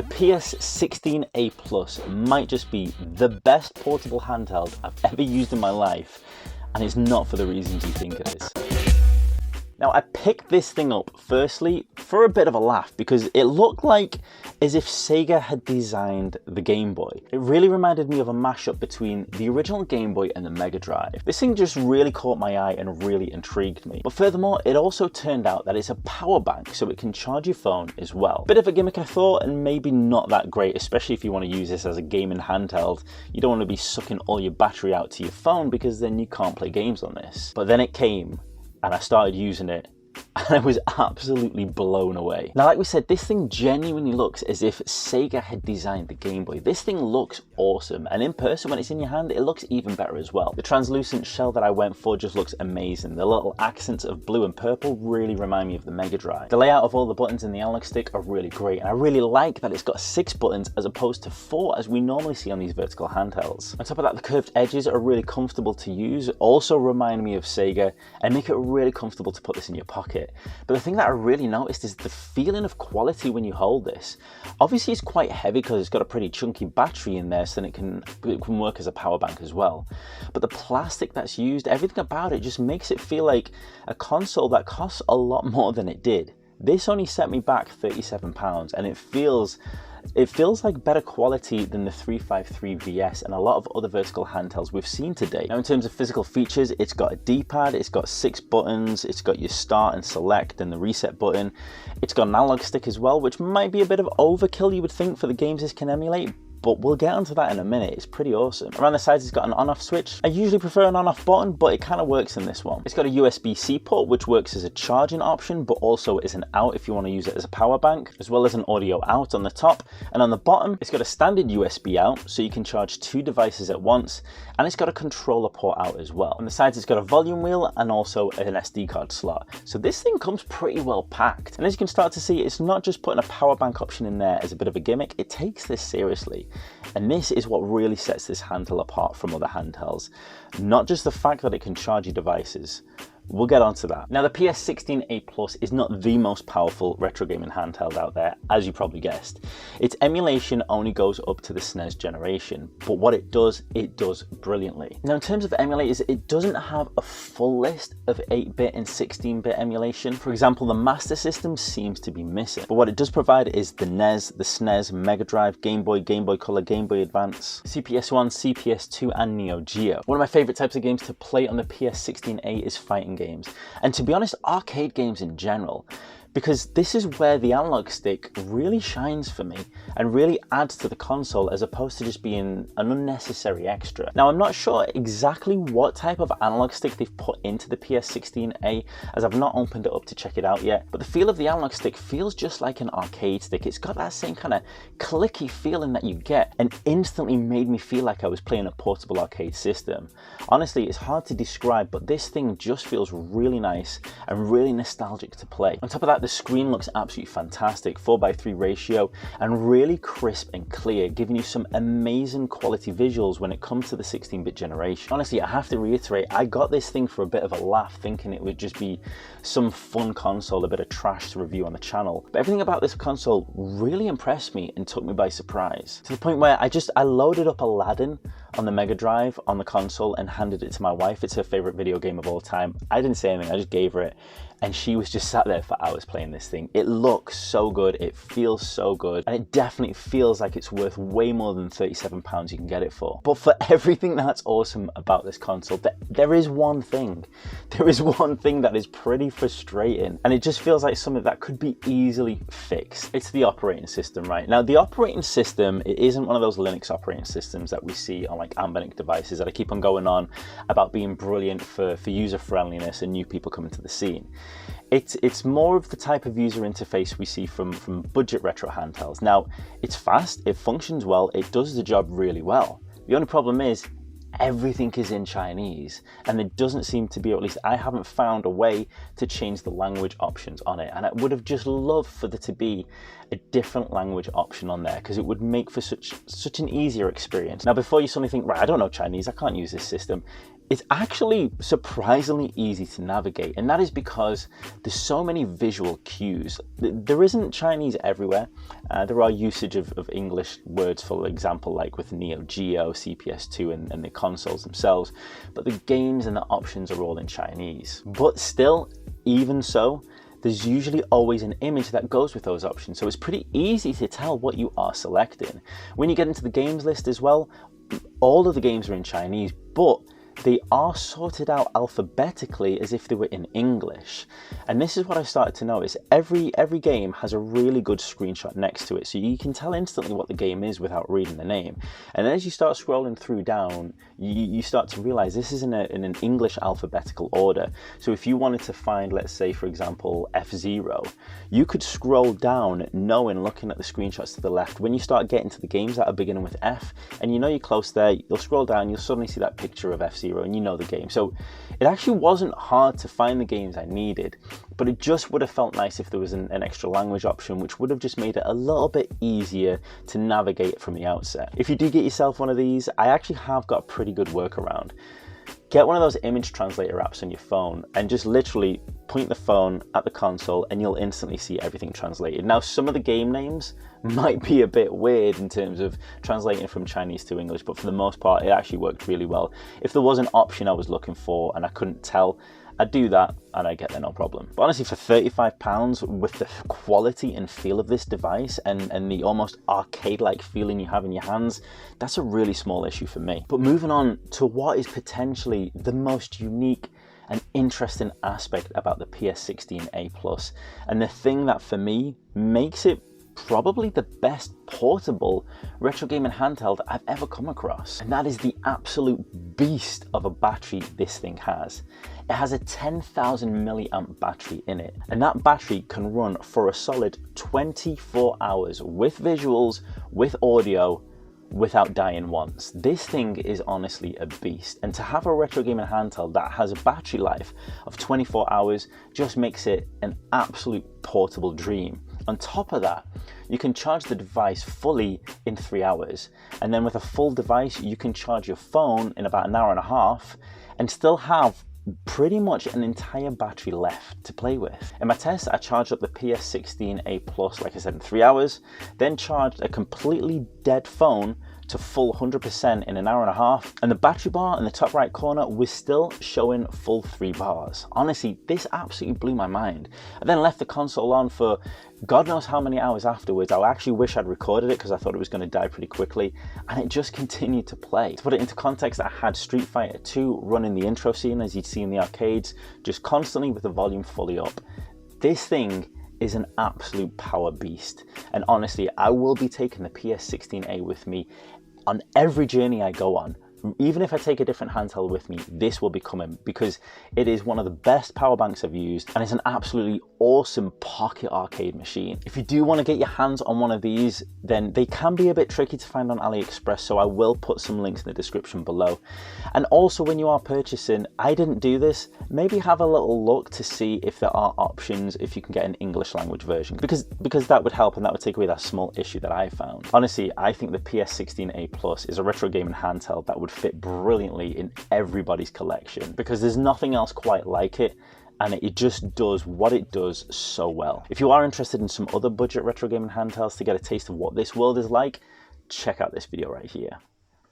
The PS16A Plus might just be the best portable handheld I've ever used in my life, and it's not for the reasons you think it is. Now, I picked this thing up firstly for a bit of a laugh because it looked like as if Sega had designed the Game Boy. It really reminded me of a mashup between the original Game Boy and the Mega Drive. This thing just really caught my eye and really intrigued me. But furthermore, it also turned out that it's a power bank, so it can charge your phone as well. Bit of a gimmick, I thought, and maybe not that great, especially if you want to use this as a gaming handheld. You don't want to be sucking all your battery out to your phone because then you can't play games on this. But then it came, and I started using it, and I was absolutely blown away. Now, like we said, this thing genuinely looks as if Sega had designed the Game Boy. This thing looks awesome, and in person, when it's in your hand, it looks even better as well. The translucent shell that I went for just looks amazing. The little accents of blue and purple really remind me of the Mega Drive. The layout of all the buttons in the analog stick are really great, and I really like that it's got 6 buttons as opposed to 4 as we normally see on these vertical handhelds. On top of that, the curved edges are really comfortable to use, also remind me of Sega, and make it really comfortable to put this in your pocket. But the thing that I really noticed is the feeling of quality when you hold this. Obviously it's quite heavy because it's got a pretty chunky battery in there, so then it can work as a power bank as well. But the plastic that's used, everything about it just makes it feel like a console that costs a lot more than it did. This only set me back £37, and it feels like better quality than the 353 VS and a lot of other vertical handhelds we've seen today. Now, in terms of physical features, it's got a D-pad, it's got 6 buttons, it's got your start and select and the reset button. It's got an analog stick as well, which might be a bit of overkill, you would think, for the games this can emulate, but we'll get onto that in a minute. It's pretty awesome. Around the sides, it's got an on-off switch. I usually prefer an on-off button, but it kind of works in this one. It's got a USB-C port, which works as a charging option, but also as an out if you want to use it as a power bank, as well as an audio out on the top. And on the bottom, it's got a standard USB out, so you can charge 2 devices at once, and it's got a controller port out as well. On the sides, it's got a volume wheel and also an SD card slot. So this thing comes pretty well packed. And as you can start to see, it's not just putting a power bank option in there as a bit of a gimmick, it takes this seriously. And this is what really sets this handheld apart from other handhelds. Not just the fact that it can charge your devices. We'll get onto that. Now, the PS16A Plus is not the most powerful retro gaming handheld out there, as you probably guessed. Its emulation only goes up to the SNES generation, but what it does brilliantly. Now, in terms of emulators, it doesn't have a full list of 8-bit and 16-bit emulation. For example, the Master System seems to be missing, but what it does provide is the NES, the SNES, Mega Drive, Game Boy, Game Boy Color, Game Boy Advance, CPS-1, CPS-2, and Neo Geo. One of my favorite types of games to play on the PS16A is fighting games, and to be honest, arcade games in general, because this is where the analog stick really shines for me and really adds to the console as opposed to just being an unnecessary extra. Now, I'm not sure exactly what type of analog stick they've put into the PS16A, as I've not opened it up to check it out yet, but the feel of the analog stick feels just like an arcade stick. It's got that same kind of clicky feeling that you get, and instantly made me feel like I was playing a portable arcade system. Honestly, it's hard to describe, but this thing just feels really nice and really nostalgic to play. On top of that, the screen looks absolutely fantastic, 4:3 ratio, and really crisp and clear, giving you some amazing quality visuals when it comes to the 16-bit generation. Honestly, I have to reiterate, I got this thing for a bit of a laugh, thinking it would just be some fun console, a bit of trash to review on the channel. But everything about this console really impressed me and took me by surprise, to the point where I loaded up Aladdin on the Mega Drive on the console and handed it to my wife. It's her favorite video game of all time. I didn't say anything, I just gave her it, and she was just sat there for hours playing this thing. It looks so good, it feels so good, and it definitely feels like it's worth way more than £37 you can get it for. But for everything that's awesome about this console, there is one thing. There is one thing that is pretty frustrating, and it just feels like something that could be easily fixed. It's the operating system, right? Now, the operating system, it isn't one of those Linux operating systems that we see on like Ambenic devices that I keep on going on about being brilliant for user friendliness and new people coming to the scene. It's more of the type of user interface we see from budget retro handhelds. Now, it's fast, it functions well, it does the job really well. The only problem is everything is in Chinese, and there doesn't seem to be, or at least I haven't found a way to change the language options on it. And I would have just loved for there to be a different language option on there, because it would make for such an easier experience. Now, before you suddenly think, right, I don't know Chinese, I can't use this system, It's actually surprisingly easy to navigate, and that is because there's so many visual cues. There isn't Chinese everywhere. There are usage of English words, for example, like with Neo Geo, CPS2 and the consoles themselves, but the games and the options are all in Chinese. But still, even so, there's usually always an image that goes with those options, so it's pretty easy to tell what you are selecting. When you get into the games list as well, all of the games are in Chinese, but they are sorted out alphabetically as if they were in English. And this is what I started to notice. Every game has a really good screenshot next to it, so you can tell instantly what the game is without reading the name. And then as you start scrolling through down, you start to realize this is in an English alphabetical order. So if you wanted to find, let's say, for example, F-Zero, you could scroll down knowing, looking at the screenshots to the left, when you start getting to the games that are beginning with F, and you know you're close there, you'll scroll down, you'll suddenly see that picture of F-Zero, and you know the game. So it actually wasn't hard to find the games I needed, but it just would have felt nice if there was an extra language option, which would have just made it a little bit easier to navigate from the outset. If you do get yourself one of these, I actually have got a pretty good workaround. Get one of those image translator apps on your phone and just literally point the phone at the console and you'll instantly see everything translated. Now, some of the game names might be a bit weird in terms of translating from Chinese to English, but for the most part, it actually worked really well. If there was an option I was looking for and I couldn't tell, I'd do that and I get there no problem. But honestly, for £35, with the quality and feel of this device and the almost arcade-like feeling you have in your hands, that's a really small issue for me. But moving on to what is potentially the most unique and interesting aspect about the PS16A Plus, and the thing that for me makes it probably the best portable retro gaming handheld I've ever come across, and that is the absolute beast of a battery this thing has. It has a 10,000 milliamp battery in it, and that battery can run for a solid 24 hours with visuals, with audio, without dying once. This thing is honestly a beast, and to have a retro gaming handheld that has a battery life of 24 hours just makes it an absolute portable dream. On top of that, you can charge the device fully in 3 hours, and then with a full device you can charge your phone in about an hour and a half and still have pretty much an entire battery left to play with. In my test, I charged up the PS16A Plus, like I said, in 3 hours, then charged a completely dead phone to full 100% in an hour and a half, and the battery bar in the top right corner was still showing full 3 bars. Honestly, this absolutely blew my mind. I then left the console on for God knows how many hours afterwards. I actually wish I'd recorded it because I thought it was going to die pretty quickly, and it just continued to play. To put it into context, I had Street Fighter 2 running the intro scene, as you'd see in the arcades, just constantly with the volume fully up. This thing is an absolute power beast, and honestly, I will be taking the PS16A with me on every journey I go on. Even if I take a different handheld with me, this will be coming because it is one of the best power banks I've used, and it's an absolutely awesome pocket arcade machine. If you do want to get your hands on one of these, then they can be a bit tricky to find on AliExpress, so I will put some links in the description below. And also, when you are purchasing, I didn't do this, maybe have a little look to see if there are options if you can get an English language version, because that would help and that would take away that small issue that I found. Honestly, I think the PS16A Plus is a retro gaming handheld that would fit brilliantly in everybody's collection, because there's nothing else quite like it, and it just does what it does so well. If you are interested in some other budget retro gaming handhelds to get a taste of what this world is like, check out this video right here.